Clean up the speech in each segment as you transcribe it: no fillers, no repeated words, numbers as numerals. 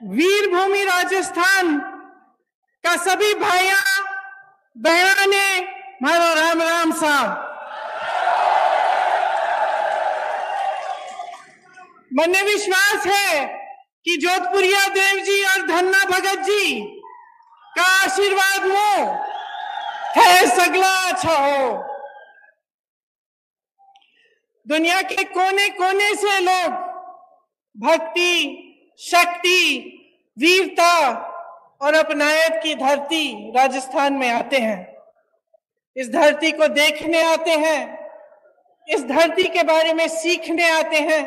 वीर भूमि राजस्थान का सभी भाइयों बहनों ने मारो राम राम साहब। मने विश्वास है कि जोधपुरिया देव जी और धन्ना भगत जी का आशीर्वाद मो है सगला अच्छा हो। दुनिया के कोने कोने से लोग भक्ति, शक्ति, वीरता और अपनायत की धरती राजस्थान में आते हैं। इस धरती को देखने आते हैं, इस धरती के बारे में सीखने आते हैं,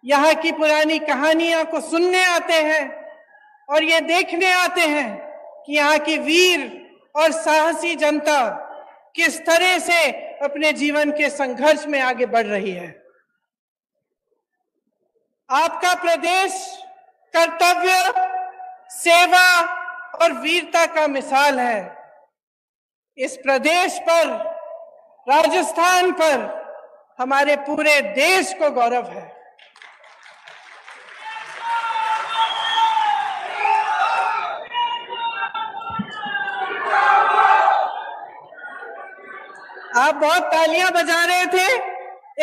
यहाँ की पुरानी कहानियां को सुनने आते हैं और ये देखने आते हैं कि यहाँ की वीर और साहसी जनता किस तरह से अपने जीवन के संघर्ष में आगे बढ़ रही है। आपका प्रदेश कर्तव्य, सेवा और वीरता का मिसाल है। इस प्रदेश पर, राजस्थान पर हमारे पूरे देश को गौरव है। आप बहुत तालियां बजा रहे थे,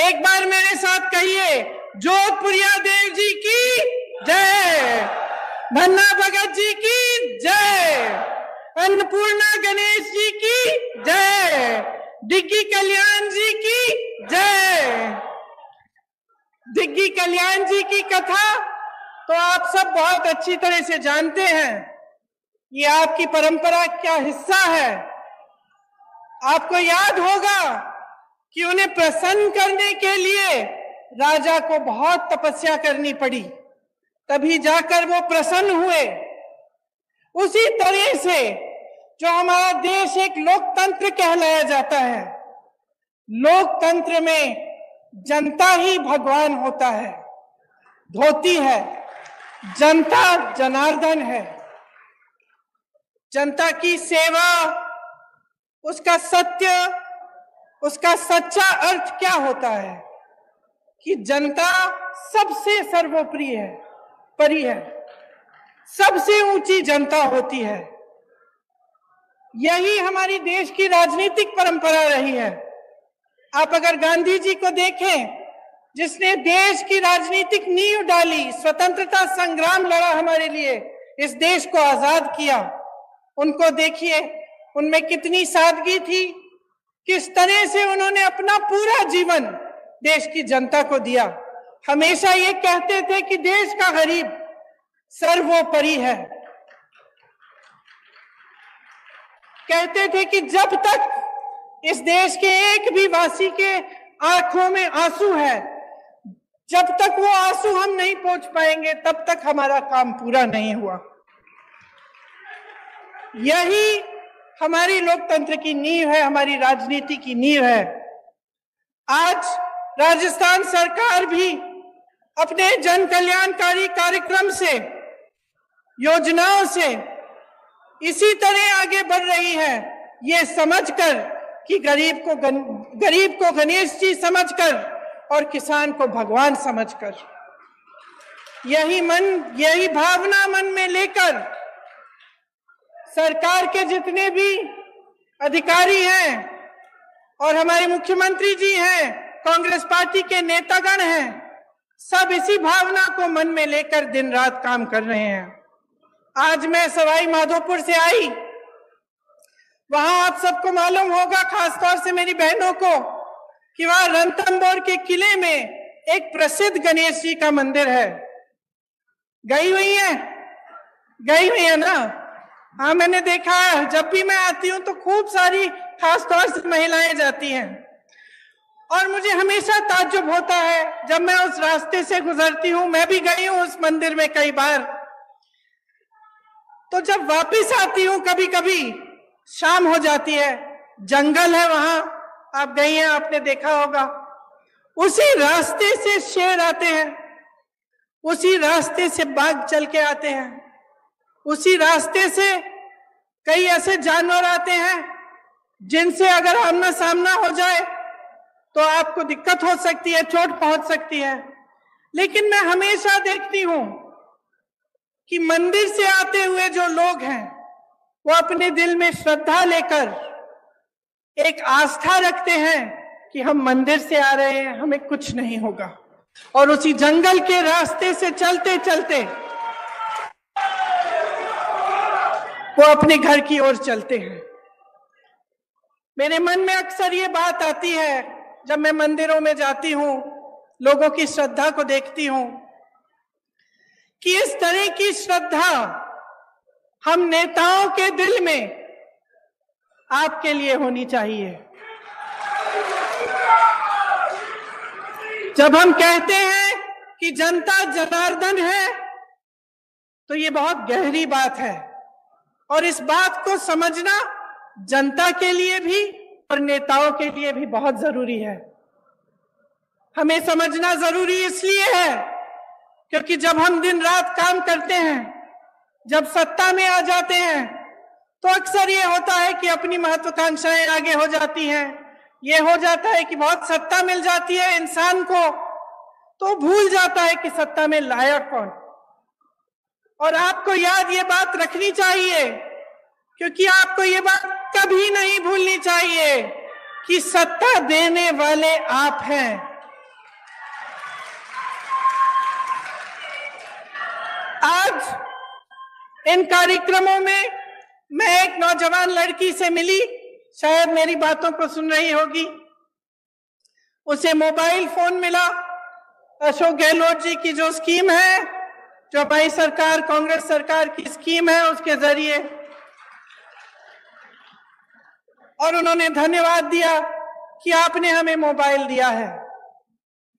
एक बार मेरे साथ कहिए, जोधपुरिया देव जी की जय, धन्ना भगत जी की जय, अन्नपूर्णा गणेश जी की जय, डिग्गी कल्याण जी की जय। डिग्गी कल्याण जी की कथा तो आप सब बहुत अच्छी तरह से जानते हैं। ये आपकी परंपरा का हिस्सा है। आपको याद होगा कि उन्हें प्रसन्न करने के लिए राजा को बहुत तपस्या करनी पड़ी, तभी जाकर वो प्रसन्न हुए। उसी तरह से जो हमारा देश एक लोकतंत्र कहलाया जाता है, लोकतंत्र में जनता ही भगवान होता है, धोती है, जनता जनार्दन है। जनता की सेवा, उसका सत्य, उसका सच्चा अर्थ क्या होता है कि जनता सबसे सर्वोपरि है, परि है, सबसे ऊंची जनता होती है। यही हमारी देश की राजनीतिक परंपरा रही है। आप अगर गांधी जी को देखें, जिसने देश की राजनीतिक नींव डाली, स्वतंत्रता संग्राम लड़ा हमारे लिए, इस देश को आजाद किया, उनको देखिए, उनमें कितनी सादगी थी, किस तरह से उन्होंने अपना पूरा जीवन देश की जनता को दिया। हमेशा ये कहते थे कि देश का गरीब सर्वोपरि है। कहते थे कि जब तक इस देश के एक भी वासी के आंखों में आंसू है, जब तक वो आंसू हम नहीं पहुंच पाएंगे, तब तक हमारा काम पूरा नहीं हुआ। यही हमारी लोकतंत्र की नींव है, हमारी राजनीति की नींव है। आज राजस्थान सरकार भी अपने जन कल्याणकारी कार्यक्रम से, योजनाओं से इसी तरह आगे बढ़ रही है, ये समझकर कि गरीब को गणेश जी समझकर और किसान को भगवान समझकर। यही भावना मन में लेकर सरकार के जितने भी अधिकारी हैं और हमारे मुख्यमंत्री जी हैं, कांग्रेस पार्टी के नेतागण हैं, सब इसी भावना को मन में लेकर दिन रात काम कर रहे हैं। आज मैं सवाई माधोपुर से आई, वहां आप सबको मालूम होगा, खासतौर से मेरी बहनों को, कि वहां रणथंभौर के किले में एक प्रसिद्ध गणेश जी का मंदिर है। गई हुई है ना? हाँ, मैंने देखा है। जब भी मैं आती हूँ तो खूब सारी खासतौर से महिलाएं जाती हैं और मुझे हमेशा ताज्जुब होता है जब मैं उस रास्ते से गुजरती हूँ। मैं भी गई हूँ उस मंदिर में कई बार। तो जब वापस आती हूँ, कभी कभी शाम हो जाती है, जंगल है वहां, आप गई हैं, आपने देखा होगा। उसी रास्ते से शेर आते हैं, उसी रास्ते से बाघ चल के आते हैं, उसी रास्ते से कई ऐसे जानवर आते हैं जिनसे अगर आमना सामना हो जाए तो आपको दिक्कत हो सकती है, चोट पहुंच सकती है। लेकिन मैं हमेशा देखती हूं कि मंदिर से आते हुए जो लोग हैं वो अपने दिल में श्रद्धा लेकर एक आस्था रखते हैं कि हम मंदिर से आ रहे हैं, हमें कुछ नहीं होगा, और उसी जंगल के रास्ते से चलते चलते वो अपने घर की ओर चलते हैं। मेरे मन में अक्सर ये बात आती है जब मैं मंदिरों में जाती हूं, लोगों की श्रद्धा को देखती हूं, कि इस तरह की श्रद्धा हम नेताओं के दिल में आपके लिए होनी चाहिए। जब हम कहते हैं कि जनता जनार्दन है तो ये बहुत गहरी बात है, और इस बात को समझना जनता के लिए भी और नेताओं के लिए भी बहुत जरूरी है। हमें समझना जरूरी इसलिए है क्योंकि जब हम दिन रात काम करते हैं, जब सत्ता में आ जाते हैं, तो अक्सर ये होता है कि अपनी महत्वाकांक्षाएं आगे हो जाती हैं। ये हो जाता है कि बहुत सत्ता मिल जाती है इंसान को, तो भूल जाता है कि सत्ता में लाया कौन। और आपको याद ये बात रखनी चाहिए, क्योंकि आपको ये बात कभी नहीं भूलनी चाहिए कि सत्ता देने वाले आप हैं। आज इन कार्यक्रमों में मैं एक नौजवान लड़की से मिली, शायद मेरी बातों को सुन रही होगी। उसे मोबाइल फोन मिला, अशोक गहलोत जी की जो स्कीम है, जो हमारी सरकार, कांग्रेस सरकार की स्कीम है, उसके जरिए, और उन्होंने धन्यवाद दिया कि आपने हमें मोबाइल दिया है।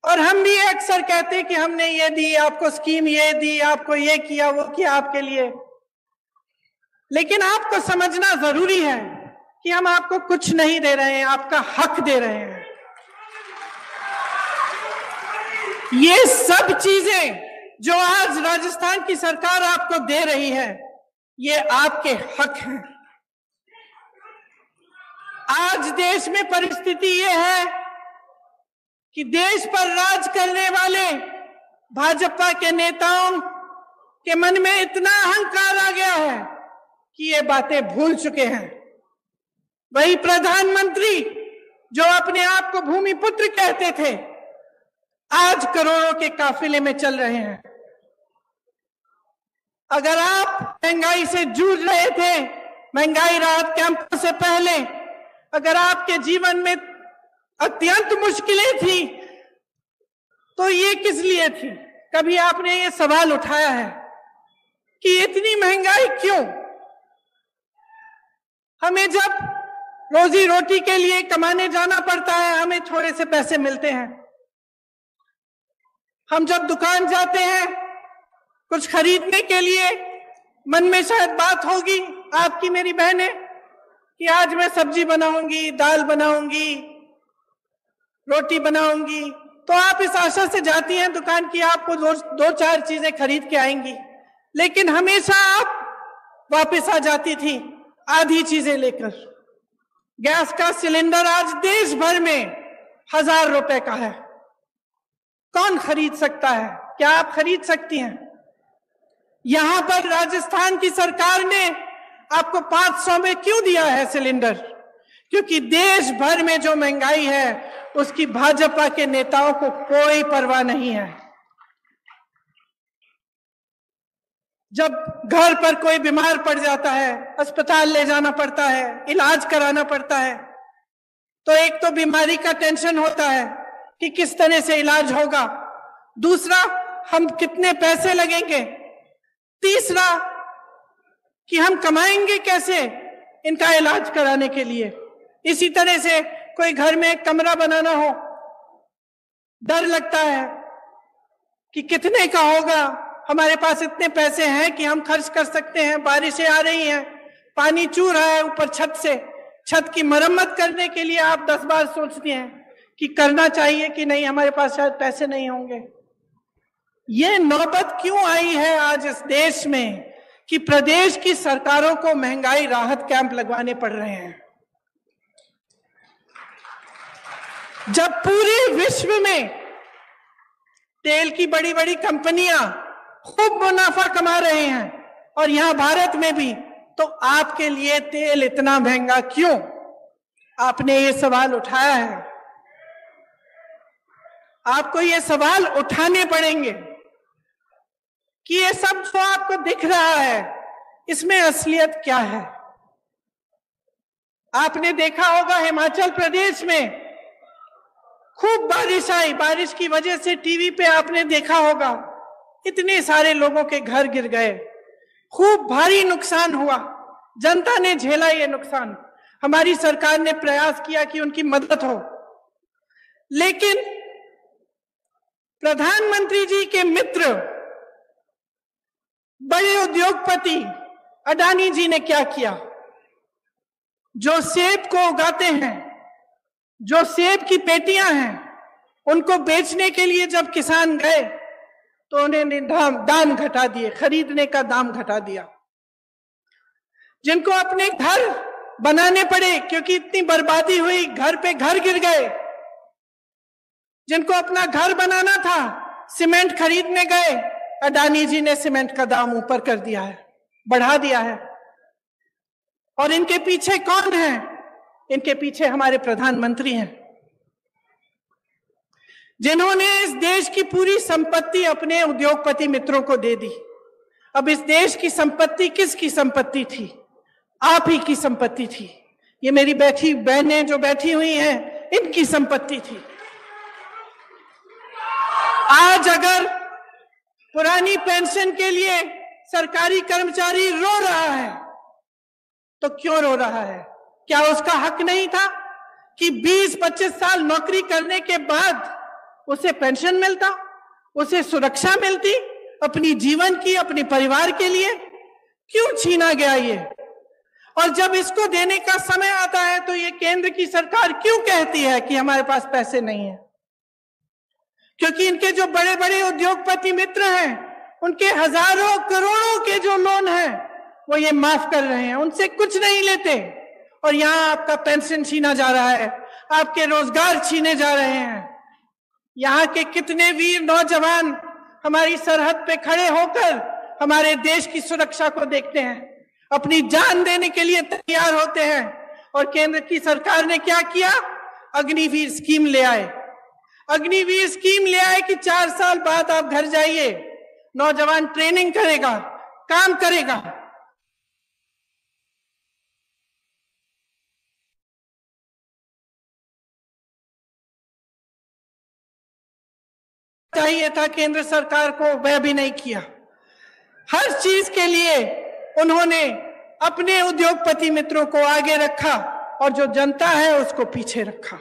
और हम भी अक्सर कहते हैं कि हमने ये दी, आपको स्कीम ये दी, आपको ये किया, वो किया आपके लिए। लेकिन आपको समझना जरूरी है कि हम आपको कुछ नहीं दे रहे हैं, आपका हक दे रहे हैं। ये सब चीजें जो आज राजस्थान की सरकार आपको दे रही है, ये आपके हक हैं। आज देश में परिस्थिति ये है कि देश पर राज करने वाले भाजपा के नेताओं के मन में इतना अहंकार आ गया है कि ये बातें भूल चुके हैं। वही प्रधानमंत्री जो अपने आप को भूमिपुत्र कहते थे, आज करोड़ों के काफिले में चल रहे हैं। अगर आप महंगाई से जूझ रहे थे, महंगाई राहत कैंप से पहले, अगर आपके जीवन में अत्यंत मुश्किलें थी, तो ये किस लिए थी? कभी आपने ये सवाल उठाया है कि इतनी महंगाई क्यों? हमें जब रोजी रोटी के लिए कमाने जाना पड़ता है, हमें थोड़े से पैसे मिलते हैं। हम जब दुकान जाते हैं कुछ खरीदने के लिए, मन में शायद बात होगी आपकी, मेरी बहनें, कि आज मैं सब्जी बनाऊंगी, दाल बनाऊंगी, रोटी बनाऊंगी, तो आप इस आशा से जाती हैं दुकान की आपको दो चार चीजें खरीद के आएंगी। लेकिन हमेशा आप वापस आ जाती थी आधी चीजें लेकर। गैस का सिलेंडर आज देश भर में 1000 रुपए का है। कौन खरीद सकता है? क्या आप खरीद सकती हैं? यहां पर राजस्थान की सरकार ने आपको 500 में क्यों दिया है सिलेंडर? क्योंकि देश भर में जो महंगाई है उसकी भाजपा के नेताओं को कोई परवाह नहीं है। जब घर पर कोई बीमार पड़ जाता है, अस्पताल ले जाना पड़ता है, इलाज कराना पड़ता है, तो एक तो बीमारी का टेंशन होता है कि किस तरह से इलाज होगा, दूसरा हम कितने पैसे लगेंगे, तीसरा कि हम कमाएंगे कैसे इनका इलाज कराने के लिए। इसी तरह से कोई घर में एक कमरा बनाना हो, डर लगता है कि कितने का होगा, हमारे पास इतने पैसे हैं कि हम खर्च कर सकते हैं, बारिशें आ रही हैं, पानी चू रहा है ऊपर छत से, छत की मरम्मत करने के लिए आप 10 बार सोचते हैं कि करना चाहिए कि नहीं, हमारे पास शायद पैसे नहीं होंगे। ये नौबत क्यों आई है आज इस देश में कि प्रदेश की सरकारों को महंगाई राहत कैंप लगवाने पड़ रहे हैं, जब पूरे विश्व में तेल की बड़ी बड़ी कंपनियां खूब मुनाफा कमा रहे हैं, और यहां भारत में भी। तो आपके लिए तेल इतना महंगा क्यों? आपने ये सवाल उठाया है, आपको ये सवाल उठाने पड़ेंगे कि ये सब जो आपको दिख रहा है, इसमें असलियत क्या है। आपने देखा होगा हिमाचल प्रदेश में खूब बारिश आई, बारिश की वजह से टीवी पे आपने देखा होगा इतने सारे लोगों के घर गिर गए, खूब भारी नुकसान हुआ, जनता ने झेला ये नुकसान। हमारी सरकार ने प्रयास किया कि उनकी मदद हो, लेकिन प्रधानमंत्री जी के मित्र बड़े उद्योगपति अडानी जी ने क्या किया? जो सेब को उगाते हैं, जो सेब की पेटियां हैं, उनको बेचने के लिए जब किसान गए तो उन्होंने दाम घटा दिए, खरीदने का दाम घटा दिया। जिनको अपने घर बनाने पड़े क्योंकि इतनी बर्बादी हुई, घर पे घर गिर गए, जिनको अपना घर बनाना था, सीमेंट खरीदने गए, अडानी जी ने सीमेंट का दाम ऊपर कर दिया है, बढ़ा दिया है। और इनके पीछे कौन है? इनके पीछे हमारे प्रधानमंत्री हैं, जिन्होंने इस देश की पूरी संपत्ति अपने उद्योगपति मित्रों को दे दी। अब इस देश की संपत्ति किसकी संपत्ति थी? आप ही की संपत्ति थी। ये मेरी बैठी बहनें जो बैठी हुई हैं, इनकी संपत्ति थी। आज अगर पुरानी पेंशन के लिए सरकारी कर्मचारी रो रहा है, तो क्यों रो रहा है? क्या उसका हक नहीं था कि 20-25 साल नौकरी करने के बाद उसे पेंशन मिलता, उसे सुरक्षा मिलती अपनी जीवन की, अपने परिवार के लिए? क्यों छीना गया ये? और जब इसको देने का समय आता है तो ये केंद्र की सरकार क्यों कहती है कि हमारे पास पैसे नहीं है? क्योंकि इनके जो बड़े बड़े उद्योगपति मित्र हैं, उनके हजारों करोड़ों के जो लोन हैं, वो ये माफ कर रहे हैं, उनसे कुछ नहीं लेते। और यहां आपका पेंशन छीना जा रहा है, आपके रोजगार छीने जा रहे हैं। यहाँ के कितने वीर नौजवान हमारी सरहद पे खड़े होकर हमारे देश की सुरक्षा को देखते हैं, अपनी जान देने के लिए तैयार होते हैं। और केंद्र की सरकार ने क्या किया? अग्निवीर स्कीम ले आए। अग्निवीर स्कीम ले आए कि 4 साल बाद आप घर जाइए, नौजवान ट्रेनिंग करेगा, काम करेगा। चाहिए था केंद्र सरकार को, वह भी नहीं किया। हर चीज के लिए उन्होंने अपने उद्योगपति मित्रों को आगे रखा और जो जनता है उसको पीछे रखा।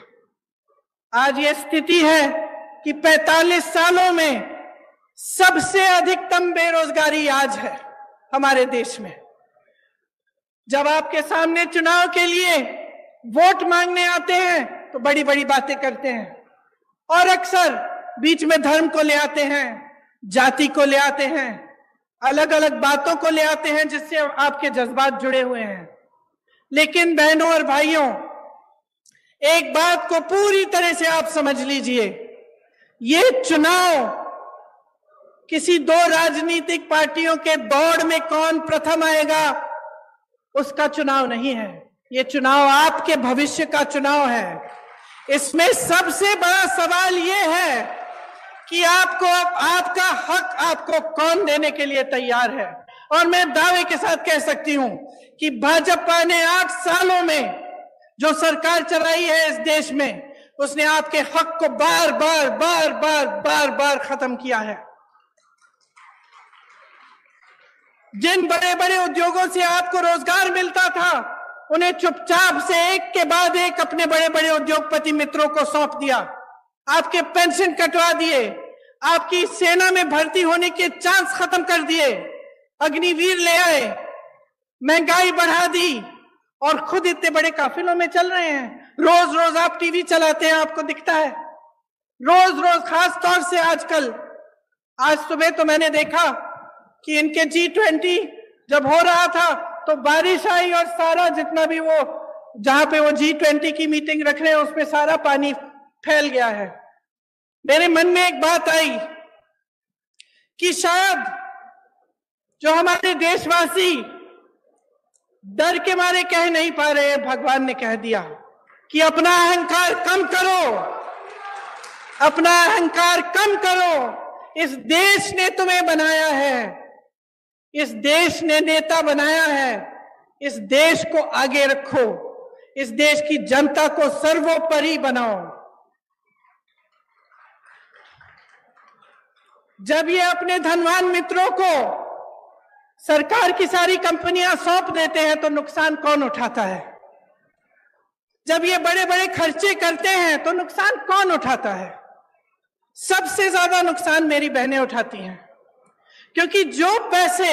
आज ये स्थिति है कि 45 सालों में सबसे अधिकतम बेरोजगारी आज है हमारे देश में। जब आपके सामने चुनाव के लिए वोट मांगने आते हैं तो बड़ी बड़ी बातें करते हैं, और अक्सर बीच में धर्म को ले आते हैं, जाति को ले आते हैं, अलग अलग बातों को ले आते हैं जिससे आपके जज्बात जुड़े हुए हैं। लेकिन बहनों और भाइयों, एक बात को पूरी तरह से आप समझ लीजिए, ये चुनाव किसी 2 राजनीतिक पार्टियों के दौड़ में कौन प्रथम आएगा उसका चुनाव नहीं है। ये चुनाव आपके भविष्य का चुनाव है। इसमें सबसे बड़ा सवाल ये है कि आपको आपका हक आपको कौन देने के लिए तैयार है। और मैं दावे के साथ कह सकती हूं कि भाजपा ने 8 सालों में जो सरकार चलाई है इस देश में, उसने आपके हक को बार बार बार बार बार बार खत्म किया है। जिन बड़े बड़े उद्योगों से आपको रोजगार मिलता था, उन्हें चुपचाप से एक के बाद एक अपने बड़े बड़े उद्योगपति मित्रों को सौंप दिया। आपके पेंशन कटवा दिए, आपकी सेना में भर्ती होने के चांस खत्म कर दिए, अग्निवीर ले आए, महंगाई बढ़ा दी, और खुद इतने बड़े काफिलों में चल रहे हैं। रोज रोज आप टीवी चलाते हैं, आपको दिखता है रोज रोज, खास तौर से आजकल। आज सुबह तो मैंने देखा कि इनके G20 जब हो रहा था तो बारिश आई और सारा जितना भी वो जहां पे वो G20 की मीटिंग रख रहे हैं उसमें सारा पानी फैल गया है। मेरे मन में एक बात आई कि शायद जो हमारे देशवासी डर के मारे कह नहीं पा रहे हैं, भगवान ने कह दिया कि अपना अहंकार कम करो, अपना अहंकार कम करो। इस देश ने तुम्हें बनाया है, इस देश ने नेता बनाया है, इस देश को आगे रखो, इस देश की जनता को सर्वोपरि बनाओ। जब ये अपने धनवान मित्रों को सरकार की सारी कंपनियां सौंप देते हैं तो नुकसान कौन उठाता है? जब ये बड़े बड़े खर्चे करते हैं तो नुकसान कौन उठाता है? सबसे ज्यादा नुकसान मेरी बहनें उठाती हैं, क्योंकि जो पैसे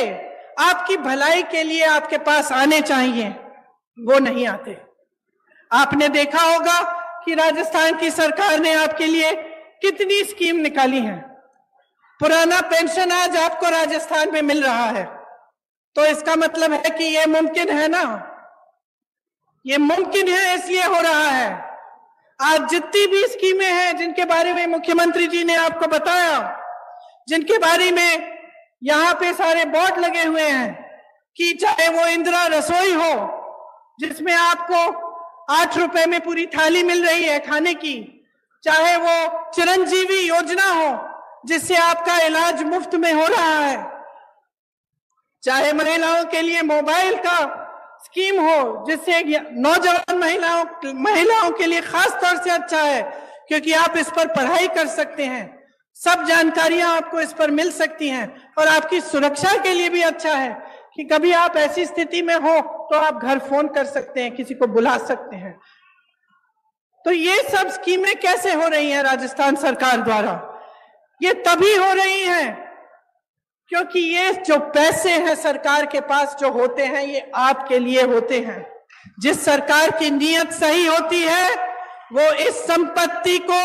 आपकी भलाई के लिए आपके पास आने चाहिए वो नहीं आते। आपने देखा होगा कि राजस्थान की सरकार ने आपके लिए कितनी स्कीम निकाली है। पुराना पेंशन आज आपको राजस्थान में मिल रहा है, तो इसका मतलब है कि ये मुमकिन है ना, ये मुमकिन है इसलिए हो रहा है। आज जितनी भी स्कीमें हैं जिनके बारे में मुख्यमंत्री जी ने आपको बताया, जिनके बारे में यहाँ पे सारे बोर्ड लगे हुए हैं, कि चाहे वो इंदिरा रसोई हो जिसमें आपको 8 रुपए में पूरी थाली मिल रही है खाने की, चाहे वो चिरंजीवी योजना हो जिससे आपका इलाज मुफ्त में हो रहा है, चाहे महिलाओं के लिए मोबाइल का स्कीम हो जिससे नौजवान महिलाओं के लिए खास तौर से अच्छा है क्योंकि आप इस पर पढ़ाई कर सकते हैं, सब जानकारियां आपको इस पर मिल सकती हैं, और आपकी सुरक्षा के लिए भी अच्छा है कि कभी आप ऐसी स्थिति में हो तो आप घर फोन कर सकते हैं, किसी को बुला सकते हैं। तो ये सब स्कीमें कैसे हो रही हैं राजस्थान सरकार द्वारा? ये तभी हो रही हैं क्योंकि ये जो पैसे हैं सरकार के पास जो होते हैं ये आपके लिए होते हैं। जिस सरकार की नीयत सही होती है वो इस संपत्ति को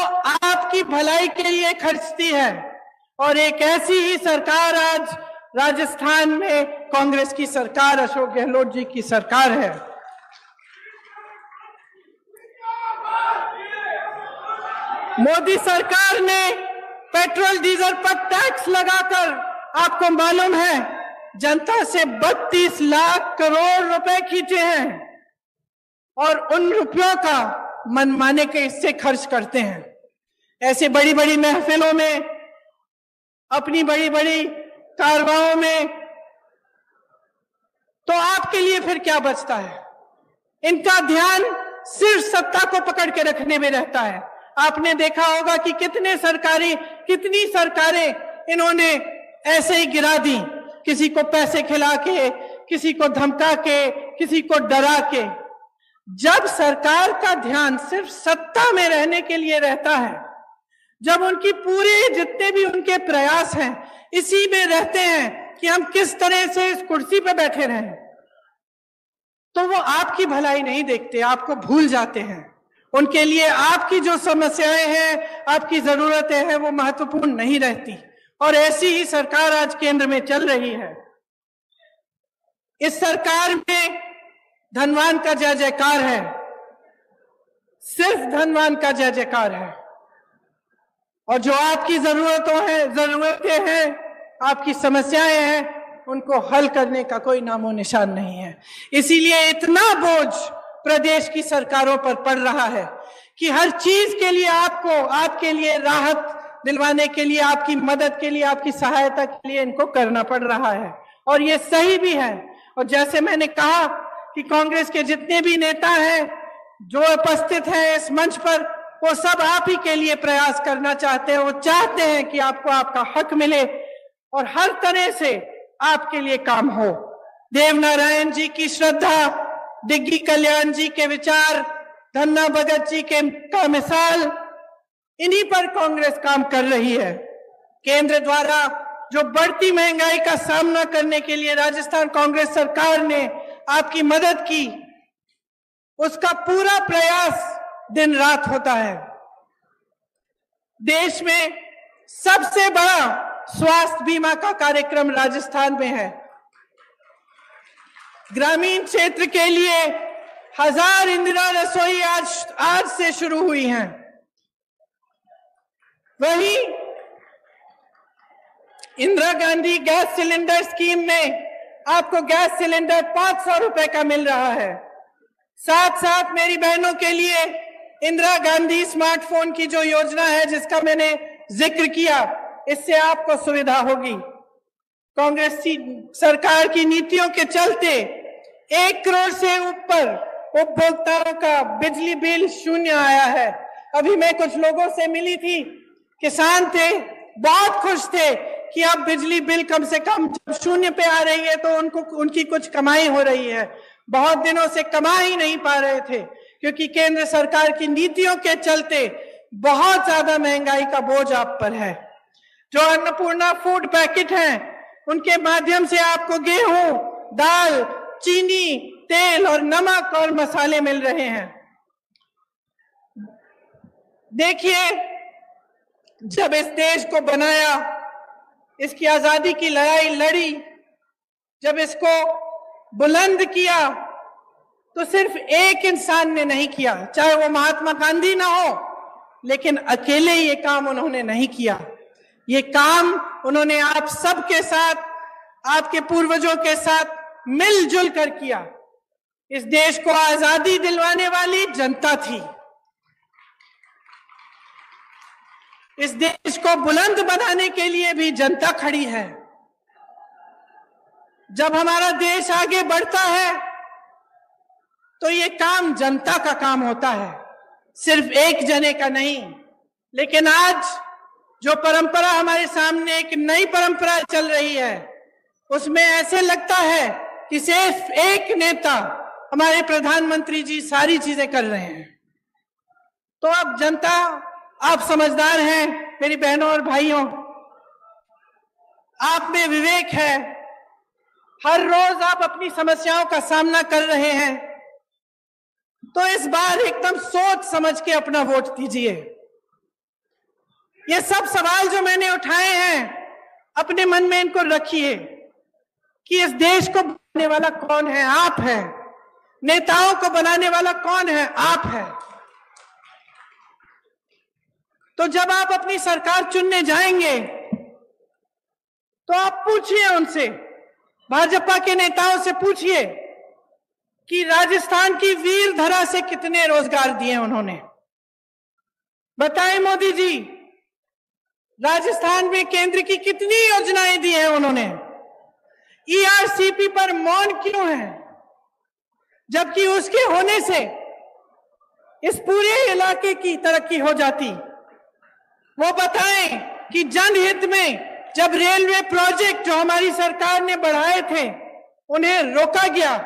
आपकी भलाई के लिए खर्चती है, और एक ऐसी ही सरकार आज राजस्थान में कांग्रेस की सरकार, अशोक गहलोत जी की सरकार है। मोदी सरकार ने पेट्रोल डीजल पर टैक्स लगाकर, आपको मालूम है, जनता से 32 लाख करोड़ रुपए खींचे हैं, और उन रुपयों का मनमाने के हिस्से खर्च करते हैं। ऐसे बड़ी बड़ी महफिलों में, अपनी बड़ी बड़ी कारवाओं में, तो आपके लिए फिर क्या बचता है? इनका ध्यान सिर्फ सत्ता को पकड़ के रखने में रहता है। आपने देखा होगा कि कितनी सरकारें इन्होंने ऐसे ही गिरा दी, किसी को पैसे खिला के, किसी को धमका के, किसी को डरा के। जब सरकार का ध्यान सिर्फ सत्ता में रहने के लिए रहता है, जब उनकी पूरे जितने भी उनके प्रयास हैं इसी में रहते हैं कि हम किस तरह से इस कुर्सी पे बैठे रहें, तो वो आपकी भलाई नहीं देखते, आपको भूल जाते हैं। उनके लिए आपकी जो समस्याएं हैं, आपकी जरूरतें हैं, वो महत्वपूर्ण नहीं रहती। और ऐसी ही सरकार आज केंद्र में चल रही है। इस सरकार में धनवान का जय जयकार है, सिर्फ धनवान का जय जयकार है, और जो आपकी जरूरतें हैं, आपकी समस्याएं हैं, उनको हल करने का कोई नामो निशान नहीं है। इसीलिए इतना बोझ प्रदेश की सरकारों पर पड़ रहा है कि हर चीज के लिए आपके लिए राहत दिलवाने के लिए, आपकी मदद के लिए, आपकी सहायता के लिए इनको करना पड़ रहा है, और ये सही भी है। और जैसे मैंने कहा कि कांग्रेस के जितने भी नेता हैं जो उपस्थित हैं इस मंच पर, वो सब आप ही के लिए प्रयास करना चाहते हैं। वो चाहते हैं कि आपको आपका हक मिले और हर तरह से आपके लिए काम हो। देवनारायण जी की श्रद्धा, डिग्गी कल्याण जी के विचार, धन्ना भगत जी का मिसाल, इन्हीं पर कांग्रेस काम कर रही है। केंद्र द्वारा जो बढ़ती महंगाई का सामना करने के लिए राजस्थान कांग्रेस सरकार ने आपकी मदद की, उसका पूरा प्रयास दिन रात होता है। देश में सबसे बड़ा स्वास्थ्य बीमा का कार्यक्रम राजस्थान में है। ग्रामीण क्षेत्र के लिए 1000 इंदिरा रसोई आज से शुरू हुई हैं। वहीं Indira Gandhi gas cylinder scheme में आपको गैस सिलेंडर 500 रुपए का मिल रहा है। साथ साथ मेरी बहनों के लिए इंदिरा गांधी स्मार्टफोन की जो योजना है जिसका मैंने जिक्र किया, इससे आपको सुविधा होगी। कांग्रेस सरकार की नीतियों के चलते 1 करोड़ से ऊपर उपभोक्ताओं का बिजली बिल शून्य आया है। अभी मैं कुछ लोगों से मिली थी, किसान थे, बहुत खुश थे कि अब बिजली बिल कम से कम शून्य पे आ रही है तो उनकी कुछ कमाई हो रही है। बहुत दिनों से कमा ही नहीं पा रहे थे क्योंकि केंद्र सरकार की नीतियों के चलते बहुत ज्यादा महंगाई का बोझ आप पर है। जो अन्नपूर्णा फूड पैकेट हैं, उनके माध्यम से आपको गेहूं, दाल, चीनी, तेल और नमक और मसाले मिल रहे हैं। देखिए, जब इस देश को बनाया, इसकी आजादी की लड़ाई लड़ी, जब इसको बुलंद किया, तो सिर्फ एक इंसान ने नहीं किया, चाहे वो महात्मा गांधी ना हो, लेकिन अकेले ये काम उन्होंने नहीं किया। ये काम उन्होंने आप सबके साथ, आपके पूर्वजों के साथ मिलजुल कर किया। इस देश को आजादी दिलवाने वाली जनता थी। इस देश को बुलंद बनाने के लिए भी जनता खड़ी है। जब हमारा देश आगे बढ़ता है तो ये काम जनता का काम होता है, सिर्फ एक जने का नहीं। लेकिन आज जो परंपरा हमारे सामने, एक नई परंपरा चल रही है, उसमें ऐसे लगता है कि सिर्फ एक नेता, हमारे प्रधानमंत्री जी, सारी चीजें कर रहे हैं। तो अब जनता, आप समझदार हैं मेरी बहनों और भाइयों, आप में विवेक है, हर रोज आप अपनी समस्याओं का सामना कर रहे हैं, तो इस बार एकदम सोच समझ के अपना वोट दीजिए। ये सब सवाल जो मैंने उठाए हैं, अपने मन में इनको रखिए कि इस देश को बनाने वाला कौन है? आप हैं। नेताओं को बनाने वाला कौन है? आप हैं। तो जब आप अपनी सरकार चुनने जाएंगे तो आप पूछिए उनसे, भाजपा के नेताओं से पूछिए कि राजस्थान की वीर धरा से कितने रोजगार दिए उन्होंने। बताएं मोदी जी, राजस्थान में केंद्र की कितनी योजनाएं दी हैं उन्होंने। ईआरसीपी पर मौन क्यों है, जबकि उसके होने से इस पूरे इलाके की तरक्की हो जाती। वो बताएं कि जनहित में जब रेलवे प्रोजेक्ट जो हमारी सरकार ने बढ़ाए थे उन्हें रोका गया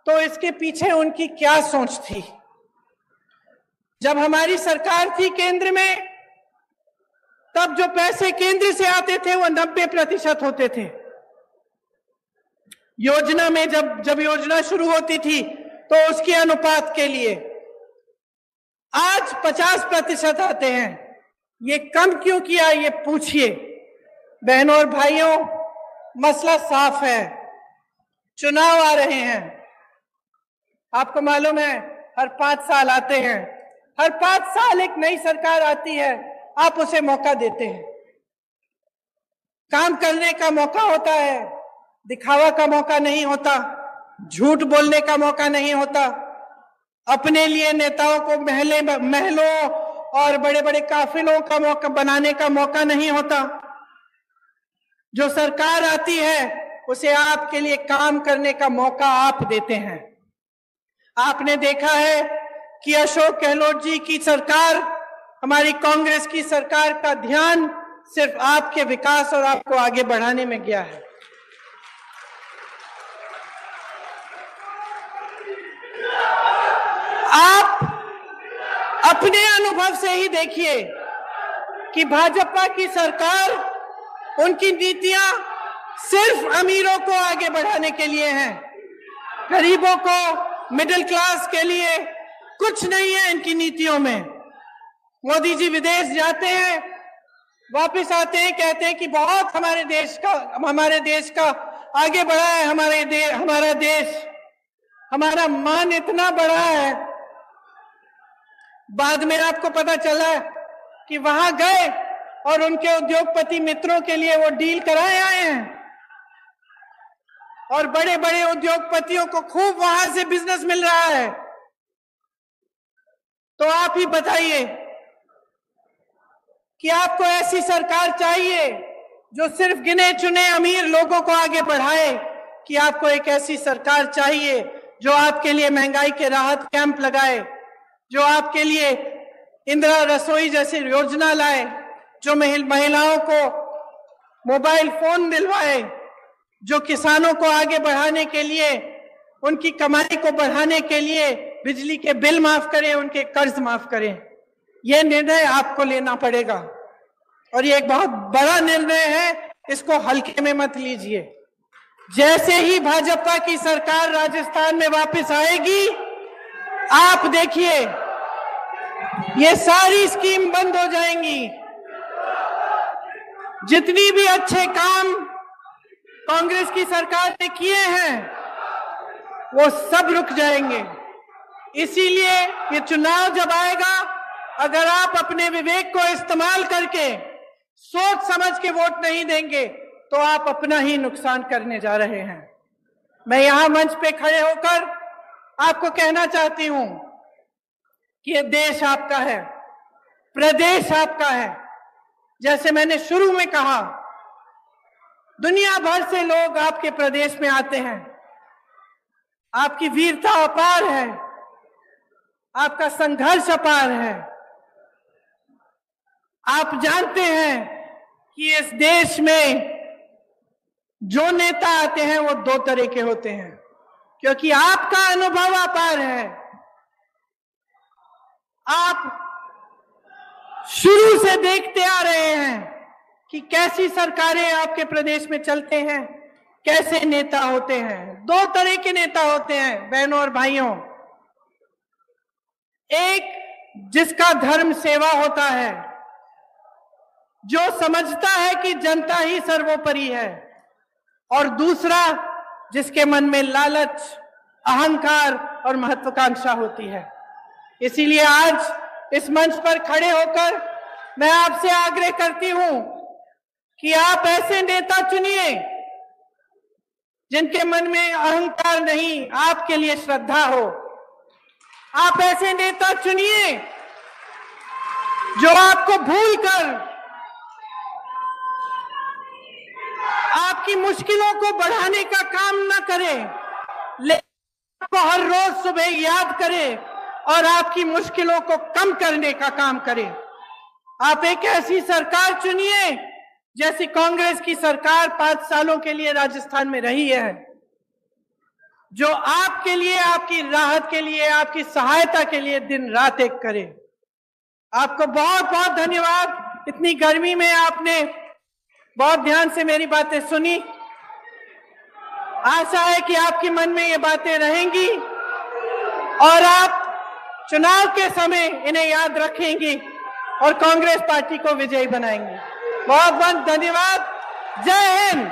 तो इसके पीछे उनकी क्या सोच थी। जब हमारी सरकार थी केंद्र में, तब जो पैसे केंद्र से आते थे वो 90% होते थे। योजना में जब योजना शुरू होती थी तो उसके अनुपात के लिए आज 50% आते हैं। ये कम क्यों किया, ये पूछिए। बहनों और भाइयों, मसला साफ है, चुनाव आ रहे हैं। आपको मालूम है हर 5 साल आते हैं, हर 5 साल एक नई सरकार आती है, आप उसे मौका देते हैं। काम करने का मौका होता है, दिखावा का मौका नहीं होता, झूठ बोलने का मौका नहीं होता, अपने लिए नेताओं को महलों और बड़े बड़े काफिलों का मौका बनाने का मौका नहीं होता। जो सरकार आती है उसे आपके लिए काम करने का मौका आप देते हैं। आपने देखा है कि अशोक गहलोत जी की सरकार, हमारी कांग्रेस की सरकार का ध्यान सिर्फ आपके विकास और आपको आगे बढ़ाने में गया है। आप अपने अनुभव से ही देखिए कि भाजपा की सरकार, उनकी नीतियां सिर्फ अमीरों को आगे बढ़ाने के लिए हैं, गरीबों को, मिडिल क्लास के लिए कुछ नहीं है इनकी नीतियों में। मोदी जी विदेश जाते हैं, वापस आते हैं, कहते हैं कि बहुत हमारे देश का आगे बढ़ा है, हमारा देश, हमारा मान इतना बड़ा है। बाद में आपको पता चला कि वहां गए और उनके उद्योगपति मित्रों के लिए वो डील कराए आए हैं और बड़े बड़े उद्योगपतियों को खूब वहां से बिजनेस मिल रहा है। तो आप ही बताइए कि आपको ऐसी सरकार चाहिए जो सिर्फ गिने चुने अमीर लोगों को आगे बढ़ाए, कि आपको एक ऐसी सरकार चाहिए जो आपके लिए महंगाई के राहत कैंप लगाए, जो आपके लिए इंदिरा रसोई जैसी योजना लाए, जो महिलाओं को मोबाइल फोन दिलवाए, जो किसानों को आगे बढ़ाने के लिए, उनकी कमाई को बढ़ाने के लिए बिजली के बिल माफ करें, उनके कर्ज माफ करें। यह निर्णय आपको लेना पड़ेगा और ये एक बहुत बड़ा निर्णय है, इसको हल्के में मत लीजिए। जैसे ही भाजपा की सरकार राजस्थान में वापस आएगी, आप देखिए ये सारी स्कीम बंद हो जाएंगी। जितनी भी अच्छे काम कांग्रेस की सरकार ने किए हैं वो सब रुक जाएंगे। इसीलिए ये चुनाव जब आएगा, अगर आप अपने विवेक को इस्तेमाल करके सोच समझ के वोट नहीं देंगे तो आप अपना ही नुकसान करने जा रहे हैं। मैं यहां मंच पे खड़े होकर आपको कहना चाहती हूं कि ये देश आपका है, प्रदेश आपका है। जैसे मैंने शुरू में कहा, दुनिया भर से लोग आपके प्रदेश में आते हैं। आपकी वीरता अपार है, आपका संघर्ष अपार है। आप जानते हैं कि इस देश में जो नेता आते हैं वो दो तरह के होते हैं, क्योंकि आपका अनुभव अपार है। आप शुरू से देखते आ रहे हैं कि कैसी सरकारें आपके प्रदेश में चलते हैं, कैसे नेता होते हैं। दो तरह के नेता होते हैं बहनों और भाइयों। एक जिसका धर्म सेवा होता है, जो समझता है कि जनता ही सर्वोपरि है, और दूसरा जिसके मन में लालच, अहंकार और महत्वाकांक्षा होती है। इसीलिए आज इस मंच पर खड़े होकर मैं आपसे आग्रह करती हूं कि आप ऐसे नेता चुनिए जिनके मन में अहंकार नहीं, आपके लिए श्रद्धा हो। आप ऐसे नेता चुनिए जो आपको भूलकर आपकी मुश्किलों को बढ़ाने का काम ना करे, लेकिन आपको हर रोज सुबह याद करे और आपकी मुश्किलों को कम करने का काम करे। आप एक ऐसी सरकार चुनिए जैसी कांग्रेस की सरकार 5 सालों के लिए राजस्थान में रही है, जो आपके लिए, आपकी राहत के लिए, आपकी सहायता के लिए दिन रात एक करे। आपको बहुत बहुत धन्यवाद। इतनी गर्मी में आपने बहुत ध्यान से मेरी बातें सुनी। आशा है कि आपके मन में ये बातें रहेंगी और आप चुनाव के समय इन्हें याद रखेंगे और कांग्रेस पार्टी को विजयी बनाएंगे। बहुत बहुत धन्यवाद। जय हिंद।